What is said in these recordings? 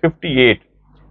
58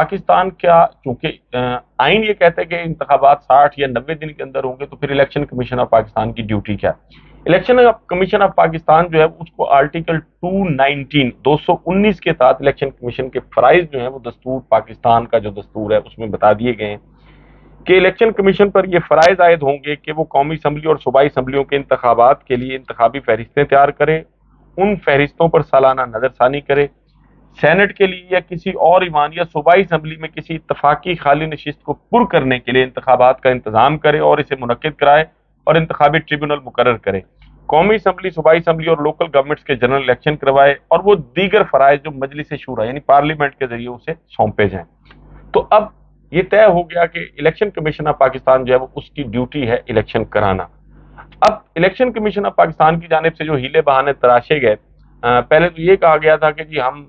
پاکستان کا چونکہ آئین یہ کہتا ہے کہ انتخابات 60 یا 90 دن کے اندر ہوں گے، تو پھر الیکشن کمیشن آف پاکستان کی ڈیوٹی کیا ہے؟ الیکشن کمیشن آف پاکستان جو ہے اس کو آرٹیکل 219 کے تحت الیکشن کمیشن کے فرائض جو ہیں وہ دستور پاکستان کا جو دستور ہے اس میں بتا دیے گئے ہیں کہ الیکشن کمیشن پر یہ فرائض عائد ہوں گے کہ وہ قومی اسمبلی اور صوبائی اسمبلیوں کے انتخابات کے لیے انتخابی فہرستیں تیار کرے، ان فہرستوں پر سالانہ نظر ثانی کرے، سینٹ کے لیے یا کسی اور ایوان یا صوبائی اسمبلی میں کسی اتفاقی خالی نشست کو پر کرنے کے لیے انتخابات کا انتظام کرے اور اسے منعقد کرائے اور انتخابی ٹریبیونل مقرر کرے، قومی اسمبلی، صوبائی اسمبلی اور لوکل گورنمنٹس کے جنرل الیکشن کروائے، اور وہ دیگر فرائض جو مجلس شورا یعنی پارلیمنٹ کے ذریعے اسے سونپے جائیں۔ تو اب یہ طے ہو گیا کہ الیکشن کمیشن آف پاکستان جو ہے وہ اس کی ڈیوٹی ہے الیکشن کرانا۔ اب الیکشن کمیشن آف پاکستان کی جانب سے جو ہیلے بہانے تراشے گئے، پہلے تو یہ کہا گیا تھا کہ جی ہم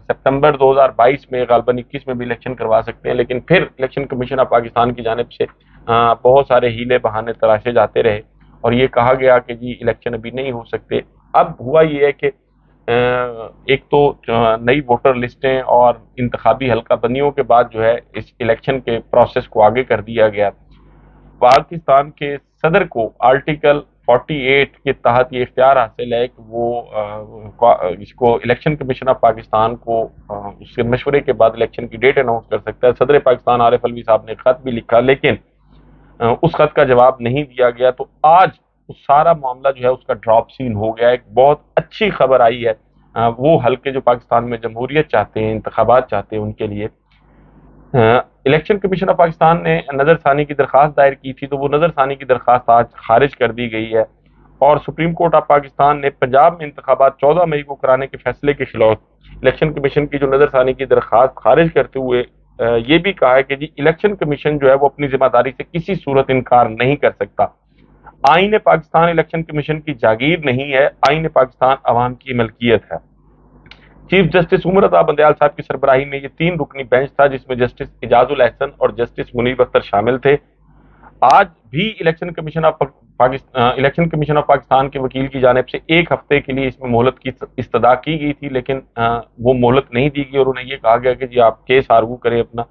سپتمبر 2022 میں غالباً 21 میں بھی الیکشن کروا سکتے ہیں، لیکن پھر الیکشن کمیشن آف پاکستان کی جانب سے بہت سارے ہیلے بہانے تراشے جاتے رہے اور یہ کہا گیا کہ جی الیکشن ابھی نہیں ہو سکتے۔ اب ہوا یہ ہے کہ ایک تو نئی ووٹر لسٹیں اور انتخابی حلقہ بندیوں کے بعد جو ہے اس الیکشن کے پروسیس کو آگے کر دیا گیا۔ پاکستان کے صدر کو آرٹیکل 48 کے تحت یہ اختیار حاصل ہے کہ وہ اس کو الیکشن کمیشن آف پاکستان کو اس کے مشورے کے بعد الیکشن کی ڈیٹ اناؤنس کر سکتا ہے۔ صدر پاکستان عارف علوی صاحب نے خط بھی لکھا، لیکن اس خط کا جواب نہیں دیا گیا، تو آج سارا معاملہ جو ہے اس کا ڈراپ سین ہو گیا۔ ایک بہت اچھی خبر آئی ہے وہ حلقے جو پاکستان میں جمہوریت چاہتے ہیں، انتخابات چاہتے ہیں، ان کے لیے الیکشن کمیشن آف پاکستان نے نظر ثانی کی درخواست دائر کی تھی، تو وہ نظر ثانی کی درخواست آج خارج کر دی گئی ہے، اور سپریم کورٹ آف پاکستان نے پنجاب میں انتخابات 14 مئی کو کرانے کے فیصلے کے خلاف الیکشن کمیشن کی جو نظر ثانی کی درخواست خارج کرتے ہوئے یہ بھی کہا ہے کہ جی الیکشن کمیشن جو ہے وہ اپنی ذمہ داری سے کسی صورت انکار نہیں کر سکتا۔ آئین پاکستان الیکشن کمیشن کی جاگیر نہیں ہے، آئین پاکستان عوام کی ملکیت ہے۔ چیف جسٹس عمر عطا بندیال صاحب کی سربراہی میں یہ 3 رکنی بینچ تھا جس میں جسٹس اعجاز الاحسن اور جسٹس منیب اختر شامل تھے۔ آج بھی الیکشن کمیشن آف پاکستان کے وکیل کی جانب سے 1 ہفتے کے لیے اس میں مہلت کی استدعا کی گئی تھی، لیکن وہ مہلت نہیں دی گئی اور انہیں یہ کہا گیا کہ جی آپ کیس آرگو کریں اپنا۔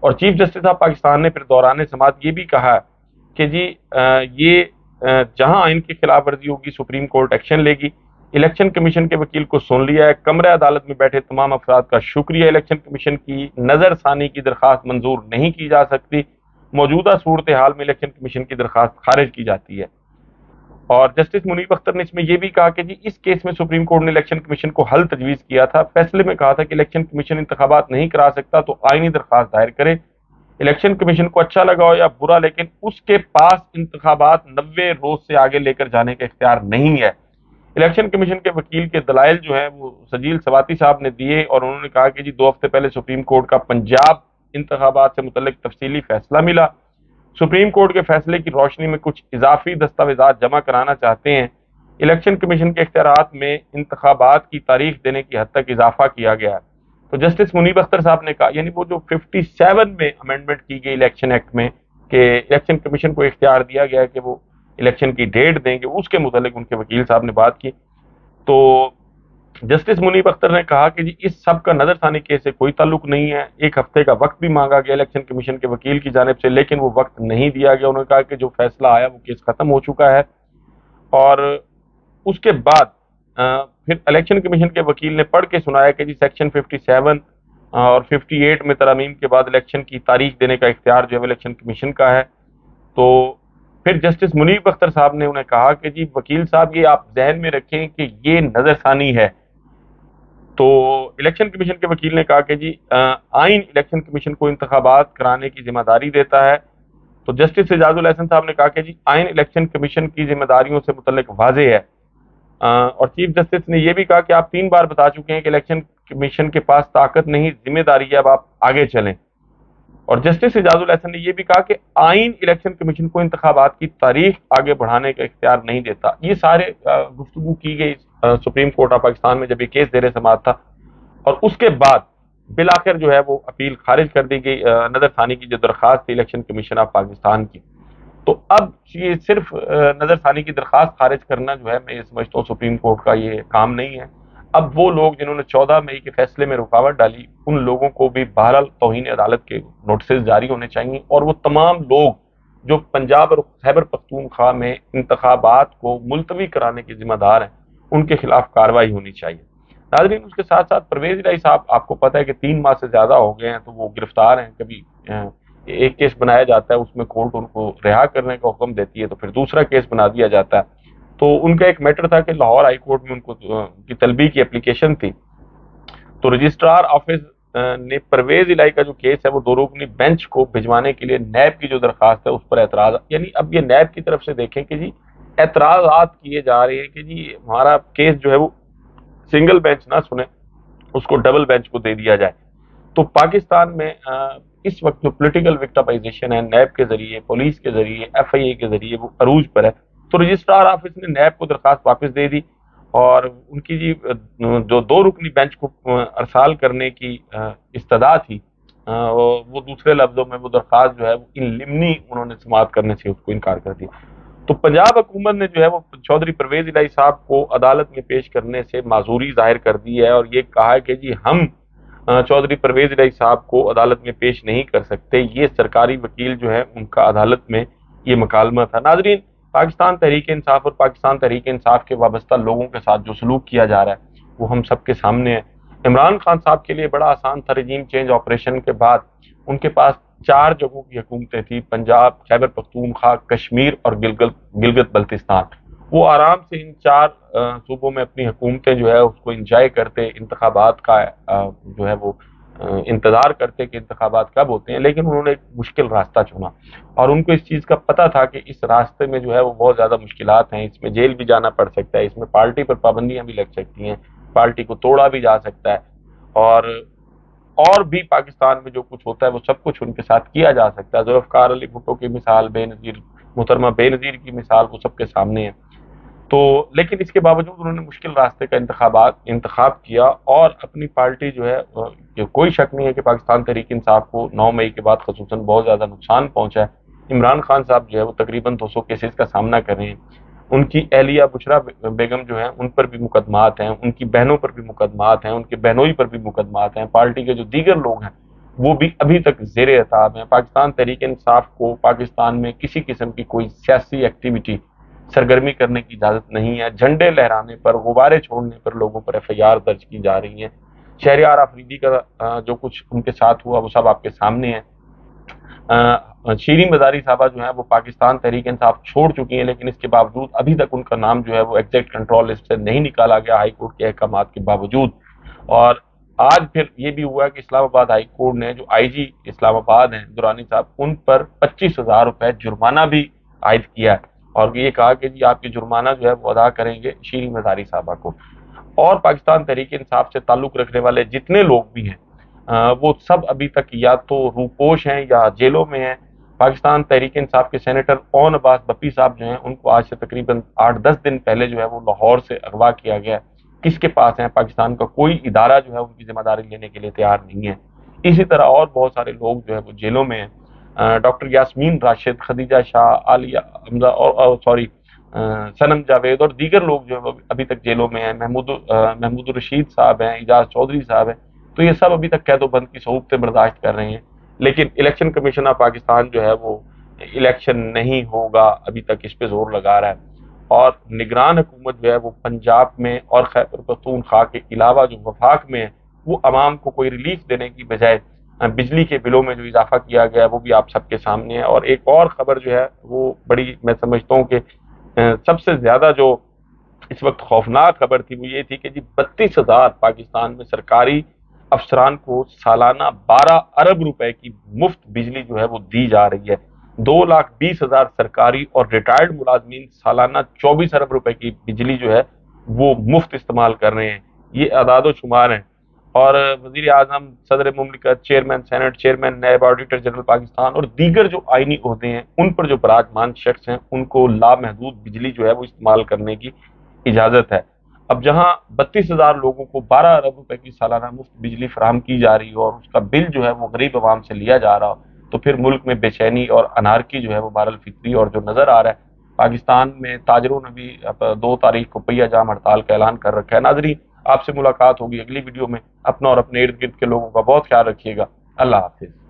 اور چیف جسٹس آف پاکستان نے پھر دوران سماعت یہ بھی کہا کہ جی یہ جہاں آئین کی خلاف ورزی ہوگی سپریم کورٹ ایکشن لے گی۔ الیکشن کمیشن کے وکیل کو سن لیا ہے، کمرہ عدالت میں بیٹھے تمام افراد کا شکریہ۔ الیکشن کمیشن کی نظر ثانی کی درخواست منظور نہیں کی جا سکتی، موجودہ صورتحال میں الیکشن کمیشن کی درخواست خارج کی جاتی ہے۔ اور جسٹس منیب اختر نے اس میں یہ بھی کہا کہ جی اس کیس میں سپریم کورٹ نے الیکشن کمیشن کو حل تجویز کیا تھا، فیصلے میں کہا تھا کہ الیکشن کمیشن انتخابات نہیں کرا سکتا تو آئینی درخواست دائر کرے۔ الیکشن کمیشن کو اچھا لگا ہو یا برا، لیکن اس کے پاس انتخابات 90 روز سے آگے لے کر جانے کا اختیار نہیں ہے۔ الیکشن کمیشن کے وکیل کے دلائل جو ہیں وہ سجیل سواتی صاحب نے دیے اور انہوں نے کہا کہ جی 2 ہفتے پہلے سپریم کورٹ کا پنجاب انتخابات سے متعلق تفصیلی فیصلہ ملا، سپریم کورٹ کے فیصلے کی روشنی میں کچھ اضافی دستاویزات جمع کرانا چاہتے ہیں۔ الیکشن کمیشن کے اختیارات میں انتخابات کی تاریخ دینے کی حد تک اضافہ کیا گیا ہے۔ تو جسٹس منیب اختر صاحب نے کہا، یعنی وہ جو 57 میں امینڈمنٹ کی گئی الیکشن ایکٹ میں کہ الیکشن کمیشن کو اختیار دیا گیا کہ وہ الیکشن کی ڈیٹ دیں گے، اس کے متعلق ان کے وکیل صاحب نے بات کی۔ تو جسٹس منیب اختر نے کہا کہ جی اس سب کا نظر ثانی کیس سے کوئی تعلق نہیں ہے، 1 ہفتے کا وقت بھی مانگا گیا الیکشن کمیشن کے وکیل کی جانب سے، لیکن وہ وقت نہیں دیا گیا۔ انہوں نے کہا کہ جو فیصلہ آیا وہ کیس ختم ہو چکا ہے، اور اس کے بعد پھر الیکشن کمیشن کے وکیل نے پڑھ کے سنایا کہ جی سیکشن 57 اور 58 میں ترامیم کے بعد الیکشن کی تاریخ دینے کا اختیار جو ہے الیکشن کمیشن کا ہے۔ تو پھر جسٹس منیب اختر صاحب نے انہیں کہا کہ جی وکیل صاحب یہ آپ ذہن میں رکھیں کہ یہ نظر ثانی ہے۔ تو الیکشن کمیشن کے وکیل نے کہا کہ جی آئین الیکشن کمیشن کو انتخابات کرانے کی ذمہ داری دیتا ہے۔ تو جسٹس اعجاز الاحسن صاحب نے کہا کہ جی آئین الیکشن کمیشن کی ذمہ داریوں سے متعلق واضح ہے، اور چیف جسٹس نے یہ بھی کہا کہ آپ 3 بار بتا چکے ہیں کہ الیکشن کمیشن کے پاس طاقت نہیں، ذمہ داری ہے، اب آپ آگے چلیں۔ اور جسٹس اعجاز الاحسن نے یہ بھی کہا کہ آئین الیکشن کمیشن کو انتخابات کی تاریخ آگے بڑھانے کا اختیار نہیں دیتا۔ یہ سارے گفتگو کی گئی سپریم کورٹ آف پاکستان میں جب یہ کیس زیر سماعت تھا، اور اس کے بعد بالآخر جو ہے وہ اپیل خارج کر دی گئی نظر ثانی کی جو درخواست تھی الیکشن کمیشن آف پاکستان کی۔ تو اب یہ صرف نظر ثانی کی درخواست خارج کرنا جو ہے میں یہ سمجھتا ہوں سپریم کورٹ کا یہ کام نہیں ہے۔ اب وہ لوگ جنہوں نے 14 مئی کے فیصلے میں رکاوٹ ڈالی، ان لوگوں کو بھی بہرحال توہین عدالت کے نوٹسز جاری ہونے چاہیے، اور وہ تمام لوگ جو پنجاب اور خیبر پختونخوا میں انتخابات کو ملتوی کرانے کے ذمہ دار ہیں، ان کے خلاف کارروائی ہونی چاہیے۔ ناظرین، اس کے ساتھ ساتھ پرویز الہی صاحب، آپ کو پتہ ہے کہ 3 ماہ سے زیادہ ہو گئے ہیں تو وہ گرفتار ہیں۔ کبھی ایک کیس بنایا جاتا ہے، اس میں کورٹ ان کو رہا کرنے کا حکم دیتی ہے، تو پھر دوسرا کیس بنا دیا جاتا ہے۔ تو ان کا ایک میٹر تھا کہ لاہور ہائی کورٹ میں ان کو کی طلبی کی اپلیکیشن تھی، تو رجسٹرار آفس نے پرویز الہی کا جو کیس ہے وہ 2 رکنی بینچ کو بھجوانے کے لیے نیب کی جو درخواست ہے اس پر اعتراض، یعنی اب یہ نیب کی طرف سے دیکھیں کہ جی اعتراضات کیے جا رہے ہیں کہ جی ہمارا کیس جو ہے وہ سنگل بینچ نہ سنے، اس کو ڈبل بینچ کو دے دیا جائے۔ تو پاکستان میں اس وقت جو پولیٹیکل وکٹمائزیشن ہے نیب کے ذریعے، پولیس کے ذریعے، ایف آئی اے کے ذریعے، وہ عروج پر ہے۔ تو رجسٹرار آفس نے نیب کو درخواست واپس دے دی، اور ان کی جی جو 2 رکنی بینچ کو ارسال کرنے کی استدعا تھی، وہ دوسرے لفظوں میں وہ درخواست جو ہے وہ ان لمنی انہوں نے سماعت کرنے سے اس کو انکار کر دیا۔ تو پنجاب حکومت نے جو ہے وہ چودھری پرویز الہی صاحب کو عدالت میں پیش کرنے سے معذوری ظاہر کر دی ہے، اور یہ کہا ہے کہ جی ہم چودھری پرویز الہی صاحب کو عدالت میں پیش نہیں کر سکتے، یہ سرکاری وکیل جو ہے ان کا عدالت میں یہ مکالمہ تھا۔ ناظرین، پاکستان تحریک انصاف اور پاکستان تحریک انصاف کے وابستہ لوگوں کے ساتھ جو سلوک کیا جا رہا ہے وہ ہم سب کے سامنے ہے۔ عمران خان صاحب کے لیے بڑا آسان تھا، رجیم چینج آپریشن کے بعد ان کے پاس 4 جگہوں کی حکومتیں تھیں، پنجاب، خیبر پختونخوا، کشمیر اور گلگت بلتستان۔ وہ آرام سے ان 4 صوبوں میں اپنی حکومتیں جو ہے اس کو انجوائے کرتے، انتخابات کا جو ہے وہ انتظار کرتے کہ انتخابات کب ہوتے ہیں، لیکن انہوں نے ایک مشکل راستہ چنا، اور ان کو اس چیز کا پتہ تھا کہ اس راستے میں جو ہے وہ بہت زیادہ مشکلات ہیں، اس میں جیل بھی جانا پڑ سکتا ہے، اس میں پارٹی پر پابندیاں بھی لگ سکتی ہیں، پارٹی کو توڑا بھی جا سکتا ہے، اور بھی پاکستان میں جو کچھ ہوتا ہے وہ سب کچھ ان کے ساتھ کیا جا سکتا ہے۔ ذوالفقار علی بھٹو کی مثال، بے نظیر محترمہ بے نظیر کی مثال وہ سب کے سامنے ہے۔ تو لیکن اس کے باوجود انہوں نے مشکل راستے کا انتخاب کیا، اور اپنی پارٹی جو ہے کہ کوئی شک نہیں ہے کہ پاکستان تحریک انصاف کو 9 مئی کے بعد خصوصاً بہت زیادہ نقصان پہنچا ہے۔ عمران خان صاحب جو ہے وہ تقریباً 200 کیسز کا سامنا کر رہے ہیں، ان کی اہلیہ بشرا بیگم جو ہیں ان پر بھی مقدمات ہیں، ان کی بہنوں پر بھی مقدمات ہیں، ان کے بہنوئی پر بھی مقدمات ہیں، پارٹی کے جو دیگر لوگ ہیں وہ بھی ابھی تک زیر اعتاب ہیں۔ پاکستان تحریک انصاف کو پاکستان میں کسی قسم کی کوئی سیاسی ایکٹیویٹی، سرگرمی کرنے کی اجازت نہیں ہے۔ جھنڈے لہرانے پر، غبارے چھوڑنے پر لوگوں پر ایف آئی آر درج کی جا رہی ہیں۔ شہریار آفریدی کا جو کچھ ان کے ساتھ ہوا وہ سب آپ کے سامنے ہے۔ شیریں مزاری صاحبہ جو ہیں وہ پاکستان تحریک انصاف چھوڑ چکی ہیں، لیکن اس کے باوجود ابھی تک ان کا نام جو ہے وہ ایگزیکٹ کنٹرول لسٹ سے نہیں نکالا گیا، ہائی کورٹ کے احکامات کے باوجود۔ اور آج پھر یہ بھی ہوا کہ اسلام آباد ہائی کورٹ نے جو آئی جی اسلام آباد ہیں درانی صاحب، ان پر 25,000 روپے جرمانہ بھی عائد کیا ہے، اور یہ کہا کہ جی آپ کی جرمانہ جو ہے وہ ادا کریں گے شیریں مزاری صاحبہ کو۔ اور پاکستان تحریک انصاف سے تعلق رکھنے والے جتنے لوگ بھی ہیں وہ سب ابھی تک یا تو روپوش ہیں یا جیلوں میں ہیں۔ پاکستان تحریک انصاف کے سینیٹر اون عباس بپی صاحب جو ہیں ان کو آج سے تقریباً 8-10 دن پہلے جو ہے وہ لاہور سے اغوا کیا گیا ہے۔ کس کے پاس ہیں؟ پاکستان کا کوئی ادارہ جو ہے ان کی ذمہ داری لینے کے لیے تیار نہیں ہے۔ اسی طرح اور بہت سارے لوگ جو ہے وہ جیلوں میں ہیں، ڈاکٹر یاسمین راشد، خدیجہ شاہ، عالیہ حمزہ اور سنم جاوید اور دیگر لوگ جو ہے ابھی تک جیلوں میں ہیں، محمود الرشید صاحب ہیں، اعجاز چودھری صاحب ہیں، تو یہ سب ابھی تک قید و بند کی صعوبتیں برداشت کر رہے ہیں۔ لیکن الیکشن کمیشن آف پاکستان جو ہے وہ الیکشن نہیں ہوگا ابھی تک اس پہ زور لگا رہا ہے، اور نگران حکومت جو ہے وہ پنجاب میں اور خیبر پختونخوا کے علاوہ جو وفاق میں ہے وہ عوام کو کوئی ریلیف دینے کی بجائے بجلی کے بلوں میں جو اضافہ کیا گیا ہے وہ بھی آپ سب کے سامنے ہے۔ اور ایک اور خبر جو ہے وہ بڑی میں سمجھتا ہوں کہ سب سے زیادہ جو اس وقت خوفناک خبر تھی وہ یہ تھی کہ جی 32,000 پاکستان میں سرکاری افسران کو سالانہ 12 ارب روپے کی مفت بجلی جو ہے وہ دی جا رہی ہے۔ 2,20,000 سرکاری اور ریٹائرڈ ملازمین سالانہ 24 ارب روپے کی بجلی جو ہے وہ مفت استعمال کر رہے ہیں۔ یہ اعداد و شمار ہیں، اور وزیر اعظم، صدر مملکت، chairman senate, chairman NAB, auditor general Pakistan اور دیگر جو آئینی عہدے ہیں ان پر جو براجمان شخص ہیں ان کو لامحدود بجلی جو ہے وہ استعمال کرنے کی اجازت ہے۔ اب جہاں 32,000 لوگوں کو 12 ارب روپے کی سالانہ مفت بجلی فراہم کی جا رہی ہو اور اس کا بل جو ہے وہ غریب عوام سے لیا جا رہا ہو، تو پھر ملک میں بے چینی اور انارکی جو ہے وہ بہرحال فطری اور جو نظر آ رہا ہے۔ پاکستان میں تاجروں نے بھی 2 تاریخ کو پہیہ جام ہڑتال کا اعلان کر رکھا ہے۔ ناظرین، آپ سے ملاقات ہوگی اگلی ویڈیو میں. اپنا اور اپنے ارد گرد کے لوگوں کا بہت خیال رکھیے گا. اللہ حافظ.